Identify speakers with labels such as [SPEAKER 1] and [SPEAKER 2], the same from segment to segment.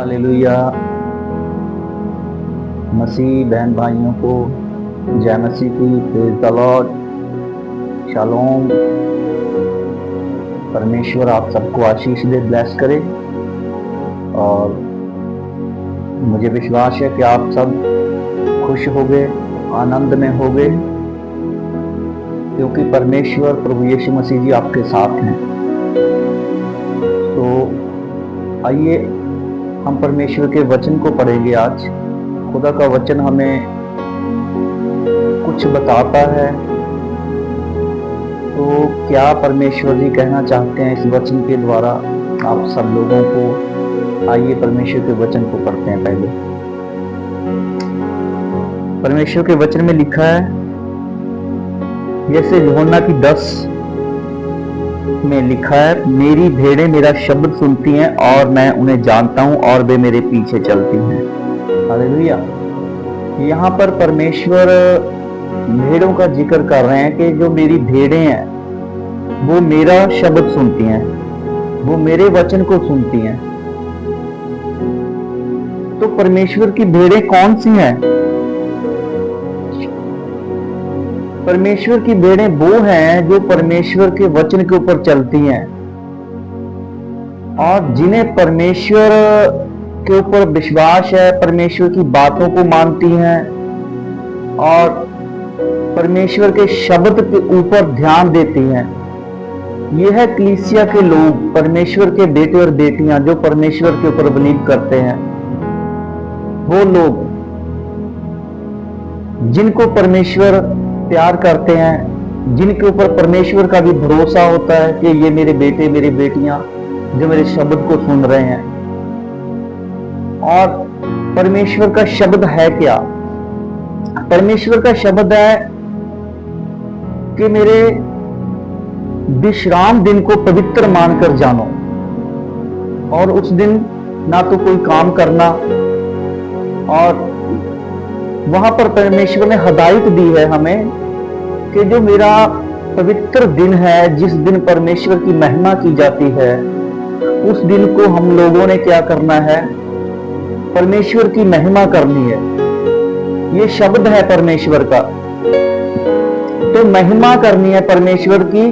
[SPEAKER 1] Hallelujah. मसीह बहन भाइयों को जय मसीह की। Praise the Lord. शालोम। परमेश्वर आप सबको आशीष दे, ब्लेस करे। और मुझे विश्वास है कि आप सब खुश होगे, आनंद में होगे, क्योंकि परमेश्वर प्रभु यीशु मसीह जी आपके साथ हैं। तो आइए हम परमेश्वर के वचन को पढ़ेंगे। आज खुदा का वचन हमें कुछ बताता है। तो क्या परमेश्वर जी कहना चाहते हैं इस वचन के द्वारा आप सब लोगों को? आइए परमेश्वर के वचन को पढ़ते हैं। पहले परमेश्वर के वचन में लिखा है, जैसे यूहन्ना की 10 में लिखा है, मेरी भेड़ें मेरा शब्द सुनती हैं और मैं उन्हें जानता हूं और वे मेरे पीछे चलती हैं। हालेलुया। यहाँ पर परमेश्वर भेड़ों का जिक्र कर रहे हैं कि जो मेरी भेड़ें हैं वो मेरा शब्द सुनती हैं, वो मेरे वचन को सुनती हैं। तो परमेश्वर की भेड़ें कौन सी हैं? परमेश्वर की भेड़ें वो हैं जो परमेश्वर के वचन के ऊपर चलती हैं और जिन्हें परमेश्वर के ऊपर विश्वास है, परमेश्वर की बातों को मानती हैं और परमेश्वर के शब्द के ऊपर ध्यान देती हैं। यह है कलीसिया के लोग, परमेश्वर के बेटे और बेटियां जो परमेश्वर के ऊपर बिलीव करते हैं। वो लोग जिनको परमेश्वर प्यार करते हैं, जिनके ऊपर परमेश्वर का भी भरोसा होता है कि ये मेरे बेटे मेरी बेटियां जो मेरे शब्द को सुन रहे हैं। और परमेश्वर का शब्द है क्या? परमेश्वर का शब्द है कि मेरे विश्राम दिन को पवित्र मानकर जानो और उस दिन ना तो कोई काम करना। और वहां पर परमेश्वर ने हदायत दी है हमें कि जो मेरा पवित्र दिन है, जिस दिन परमेश्वर की महिमा की जाती है, उस दिन को हम लोगों ने क्या करना है? परमेश्वर की महिमा करनी है। ये शब्द है परमेश्वर का। तो महिमा करनी है परमेश्वर की।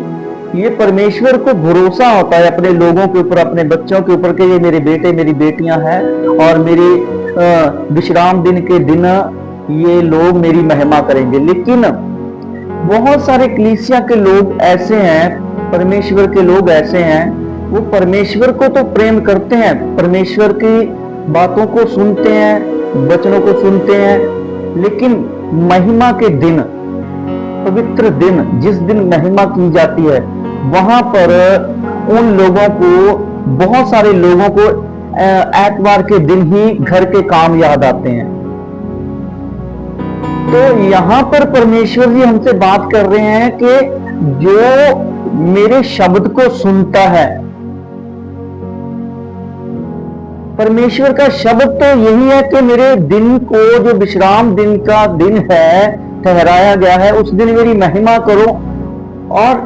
[SPEAKER 1] ये परमेश्वर को भरोसा होता है अपने लोगों के ऊपर, अपने बच्चों के ऊपर कि ये मेरे बेटे मेरी बेटियां हैं और मेरे विश्राम दिन के दिन ये लोग मेरी महिमा करेंगे। लेकिन बहुत सारे कलीसिया के लोग ऐसे हैं, परमेश्वर के लोग ऐसे हैं, वो परमेश्वर को तो प्रेम करते हैं, परमेश्वर की बातों को सुनते हैं, वचनों को सुनते हैं, लेकिन महिमा के दिन, पवित्र दिन, जिस दिन महिमा की जाती है, वहां पर उन लोगों को, बहुत सारे लोगों को एतवार के दिन ही घर के काम याद आते हैं। तो यहां पर परमेश्वर जी हमसे बात कर रहे हैं कि जो मेरे शब्द को सुनता है, परमेश्वर का शब्द तो यही है कि मेरे दिन को, जो विश्राम दिन का दिन है, ठहराया गया है, उस दिन मेरी महिमा करो। और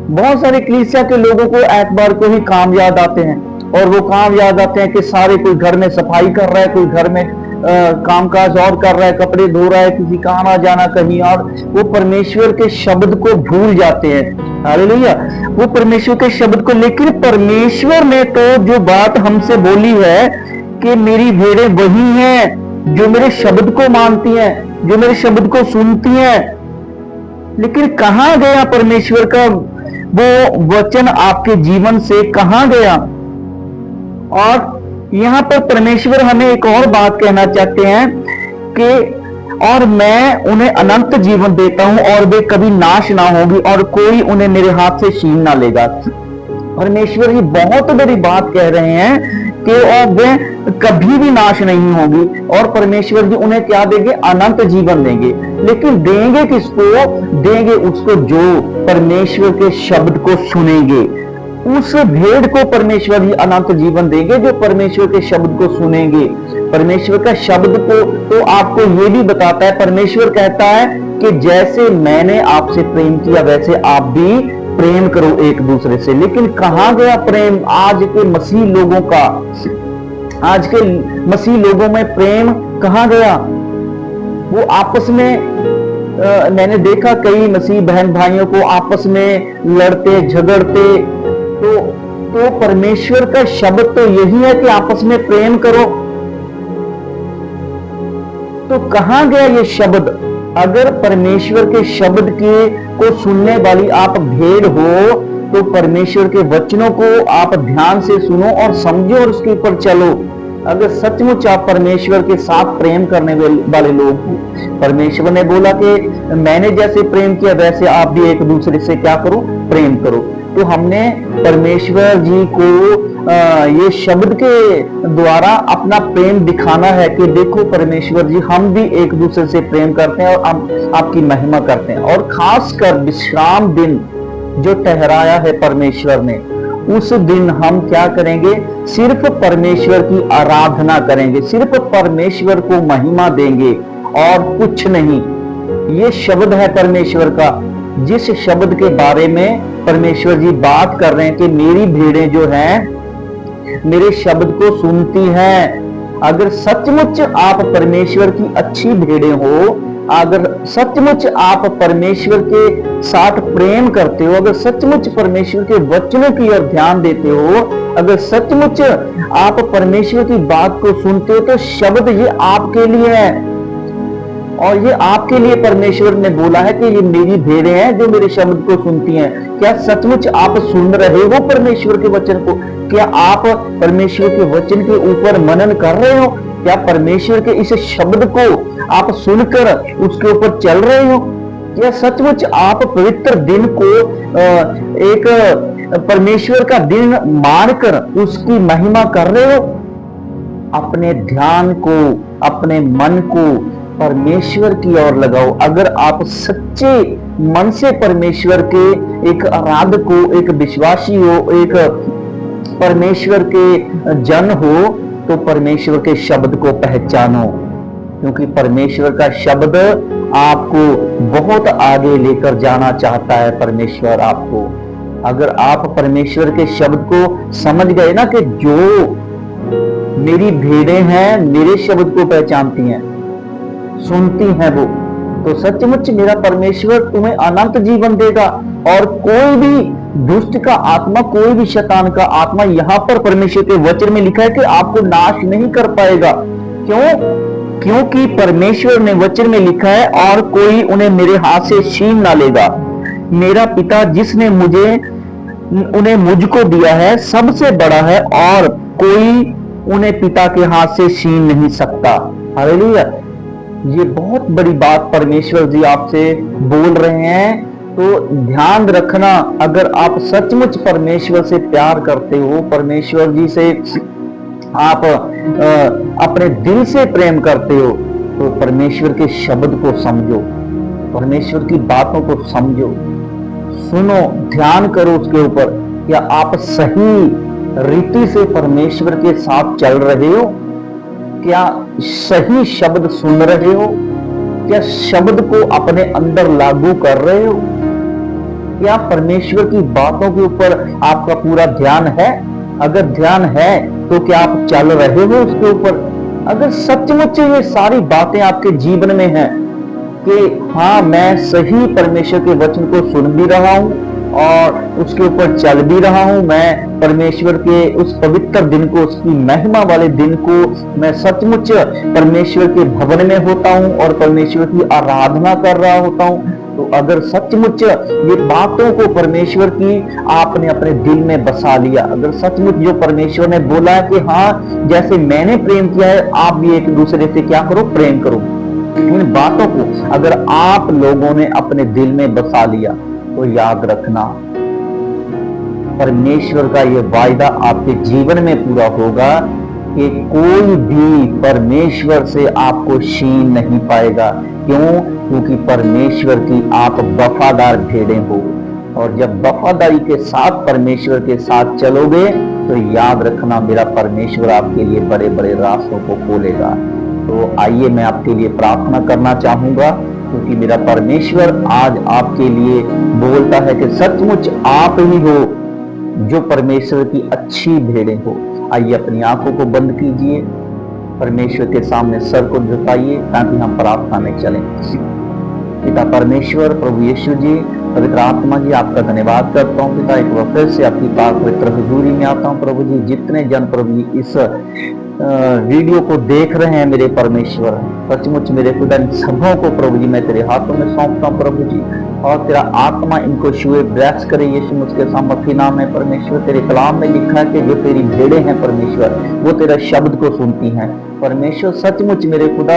[SPEAKER 1] बहुत सारे कलीसिया के लोगों को एतवार को ही काम याद आते हैं और वो काम याद आते हैं कि सारे, कोई घर में सफाई कर रहा है, कोई घर में कामकाज और कर रहा है, कपड़े धो रहा है, किसी का आना जाना कहीं और, वो परमेश्वर के शब्द को भूल जाते हैं। हालेलुया। वो परमेश्वर के शब्द को, लेकिन परमेश्वर ने तो जो बात हमसे बोली है कि मेरी भेड़ें वही हैं जो मेरे शब्द को मानती हैं, जो मेरे शब्द को सुनती हैं। लेकिन कहां गया परमेश्वर का वो वचन? आपके जीवन से कहां गया? और यहां पर परमेश्वर हमें एक और बात कहना चाहते हैं कि और मैं उन्हें अनंत जीवन देता हूं और वे कभी नाश ना होगी और कोई उन्हें मेरे हाथ से छीन ना लेगा। परमेश्वर ये बहुत बड़ी बात कह रहे हैं कि और वे कभी भी नाश नहीं होगी और परमेश्वर जी उन्हें क्या देंगे? अनंत जीवन देंगे। लेकिन देंगे किसको? देंगे उसको जो परमेश्वर के शब्द को सुनेंगे। उस भेड़ को परमेश्वर ही अनंत जीवन देंगे जो परमेश्वर के शब्द को सुनेंगे। परमेश्वर का शब्द को तो आपको ये भी बताता है, परमेश्वर कहता है कि जैसे मैंने आपसे प्रेम किया वैसे आप भी प्रेम करो एक दूसरे से। लेकिन कहां गया प्रेम आज के मसीह लोगों का? आज के मसीह लोगों में प्रेम कहाँ गया? वो आपस में मैंने देखा कई मसीह बहन भाइयों को आपस में लड़ते झगड़ते। तो परमेश्वर का शब्द तो यही है कि आपस में प्रेम करो। तो कहां गया ये शब्द? अगर परमेश्वर के शब्द को सुनने वाली आप भेड़ हो तो परमेश्वर के वचनों को आप ध्यान से सुनो और समझो और उसके ऊपर चलो। अगर सचमुच आप परमेश्वर के साथ प्रेम करने वाले लोग हो, परमेश्वर ने बोला कि मैंने जैसे प्रेम किया वैसे आप भी एक दूसरे से क्या करो? प्रेम करो। तो हमने परमेश्वर जी को ये शब्द के द्वारा अपना प्रेम दिखाना है कि देखो परमेश्वर जी, हम भी एक दूसरे से प्रेम करते हैं और हम आपकी महिमा करते हैं। और खासकर विश्राम दिन जो ठहराया है परमेश्वर ने, उस दिन हम क्या करेंगे? सिर्फ परमेश्वर की आराधना करेंगे, सिर्फ परमेश्वर को महिमा देंगे और कुछ नहीं। ये शब्द है परमेश्वर का, जिस शब्द के बारे में परमेश्वर जी बात कर रहे हैं कि मेरी भेड़ें जो हैं मेरे शब्द को सुनती हैं। अगर सचमुच आप परमेश्वर की अच्छी भेड़ें हो, अगर सचमुच आप परमेश्वर के साथ प्रेम करते हो, अगर सचमुच परमेश्वर के वचनों की ओर ध्यान देते हो, अगर सचमुच आप परमेश्वर की बात को सुनते हो, तो शब्द ये आपके लिए है। और ये आपके लिए परमेश्वर ने बोला है कि ये मेरी भेड़ें हैं जो मेरे शब्द को सुनती हैं। क्या सचमुच आप सुन रहे हो परमेश्वर के वचन को? क्या आप परमेश्वर के वचन के ऊपर मनन कर रहे हो? क्या परमेश्वर के इस शब्द को आप सुनकर उसके ऊपर चल रहे हो? क्या सचमुच आप पवित्र दिन को एक परमेश्वर का दिन मानकर उसकी महिमा कर रहे हो? अपने ध्यान को, अपने मन को परमेश्वर की ओर लगाओ। अगर आप सच्चे मन से परमेश्वर के एक आराधक हो, एक विश्वासी हो, एक परमेश्वर के जन हो, तो परमेश्वर के शब्द को पहचानो, क्योंकि परमेश्वर का शब्द आपको बहुत आगे लेकर जाना चाहता है। परमेश्वर आपको, अगर आप परमेश्वर के शब्द को समझ गए ना कि जो मेरी भेड़ें हैं मेरे शब्द को पहचानती हैं, सुनती हैं वो, तो सचमुच मेरा परमेश्वर तुम्हें अनंत जीवन देगा। और कोई भी दुष्ट का आत्मा, कोई भी शैतान का आत्मा, यहां पर परमेश्वर के वचन में लिखा है कि आपको नाश नहीं कर पाएगा। क्यों? क्योंकि परमेश्वर ने वचन में लिखा है, और कोई उन्हें मेरे हाथ से छीन ना लेगा। मेरा पिता जिसने उन्हें मुझको दिया है सबसे बड़ा है, और कोई उन्हें पिता के हाथ से छीन नहीं सकता। हालेलुया। ये बहुत बड़ी बात परमेश्वर जी आपसे बोल रहे हैं। तो ध्यान रखना, अगर आप सचमुच परमेश्वर से प्यार करते हो, परमेश्वर जी से आप अपने दिल से प्रेम करते हो, तो परमेश्वर के शब्द को समझो, परमेश्वर की बातों को समझो, सुनो, ध्यान करो उसके ऊपर। क्या आप सही रीति से परमेश्वर के साथ चल रहे हो? क्या सही शब्द सुन रहे हो? क्या शब्द को अपने अंदर लागू कर रहे हो? क्या परमेश्वर की बातों के ऊपर आपका पूरा ध्यान है? अगर ध्यान है तो क्या आप चल रहे हो उसके ऊपर? अगर सचमुच ये सारी बातें आपके जीवन में हैं कि हाँ, मैं सही परमेश्वर के वचन को सुन भी रहा हूं और उसके ऊपर चल भी रहा हूं, मैं परमेश्वर के उस पवित्र दिन को, उसकी महिमा वाले दिन को मैं सचमुच परमेश्वर के भवन में होता हूं और परमेश्वर की आराधना कर रहा होता हूं, तो अगर सचमुच ये बातों को परमेश्वर की आपने अपने दिल में बसा लिया, अगर सचमुच जो परमेश्वर ने बोला है कि हाँ, जैसे मैंने प्रेम किया है आप भी एक दूसरे से क्या करो? प्रेम करो, इन बातों को अगर आप लोगों ने अपने दिल में बसा लिया, तो याद रखना परमेश्वर का ये वायदा आपके जीवन में पूरा होगा कि कोई भी परमेश्वर से आपको छीन नहीं पाएगा। क्यों? क्योंकि परमेश्वर की आप वफादार भेड़ें हो, और जब वफादारी के साथ परमेश्वर के साथ चलोगे तो याद रखना मेरा परमेश्वर आपके लिए बड़े बड़े रास्तों को खोलेगा। तो आइए मैं आपके लिए प्रार्थना करना चाहूंगा, क्योंकि मेरा परमेश्वर आज आपके लिए बोलता है कि सचमुच आप ही हो जो परमेश्वर की अच्छी भेड़ें हो, आइए अपनी आंखों को बंद कीजिए, परमेश्वर के सामने सर को झुकाइए ताकि हम प्रार्थना में चलें। पिता परमेश्वर, प्रभु यीशु जी, पवित्र आत्मा जी, आपका धन्यवाद करता हूँ पिता। एक बार फिर से आपकी पाक पवित्र हुजूरी में आता हूँ प्रभु जी। जितने जन प्रभु जी इस वीडियो को देख रहे हैं मेरे परमेश्वर, सचमुच मेरे खुदा इन सबों को प्रभु जी मैं तेरे हाथों में सौंपता हूँ प्रभु जी, और तेरा आत्मा इनको छुए, ब्लेस करे यीशु मुझके सामर्थी नाम है परमेश्वर। तेरे कलाम में लिखा है कि जो तेरी भेड़ें हैं परमेश्वर, वो तेरा शब्द को सुनती हैं परमेश्वर। सचमुच मेरे खुदा,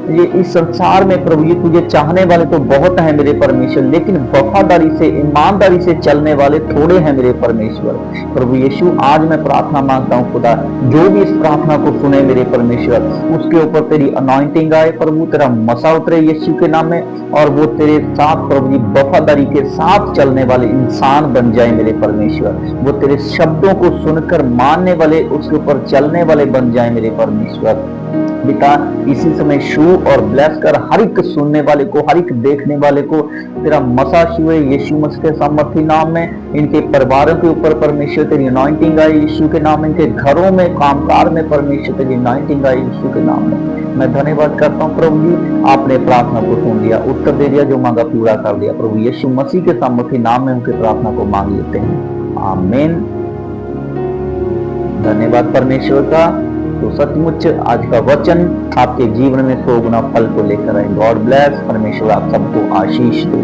[SPEAKER 1] ये इस संसार में प्रभु जी तुझे चाहने वाले तो बहुत हैं मेरे परमेश्वर, लेकिन वफादारी से, ईमानदारी से चलने वाले थोड़े हैं मेरे परमेश्वर। प्रभु यीशु, आज मैं प्रार्थना मांगता हूँ खुदा, जो भी इस प्रार्थना को सुने मेरे परमेश्वर, उसके ऊपर तेरी अनॉइंटिंग आए प्रभु, तेरा मसा उतरे यीशु के नाम में, और वो तेरे साथ प्रभु जी वफादारी के साथ चलने वाले इंसान बन जाए मेरे परमेश्वर। वो तेरे शब्दों को सुनकर मानने वाले, उसके ऊपर चलने वाले बन जाए मेरे परमेश्वर। पिता, इसी समय छू और ब्लेस कर हर एक सुनने वाले को, हर एक देखने वाले को तेरा मसा छुए यीशु मसीह के सामर्थी नाम में। इनके परिवारों के ऊपर परमेश्वर तेरी अनॉइंटिंग आए यीशु के नाम में, इनके घरों में, कामकाज में परमेश्वर तेरी अनॉइंटिंग आए यीशु के नाम में। मैं धन्यवाद करता हूँ प्रभु जी, आपने प्रार्थना को सुन लिया, उत्तर दे दिया, जो मांगा पूरा कर दिया प्रभु। यीशु मसीह के सामर्थी नाम में उनकी प्रार्थना को मांग लेते हैं, आमीन। धन्यवाद परमेश्वर का। तो सचमुच आज का वचन आपके जीवन में 100 गुना फल को लेकर आए। गॉड ब्लेस, परमेश्वर आप सबको आशीष दे।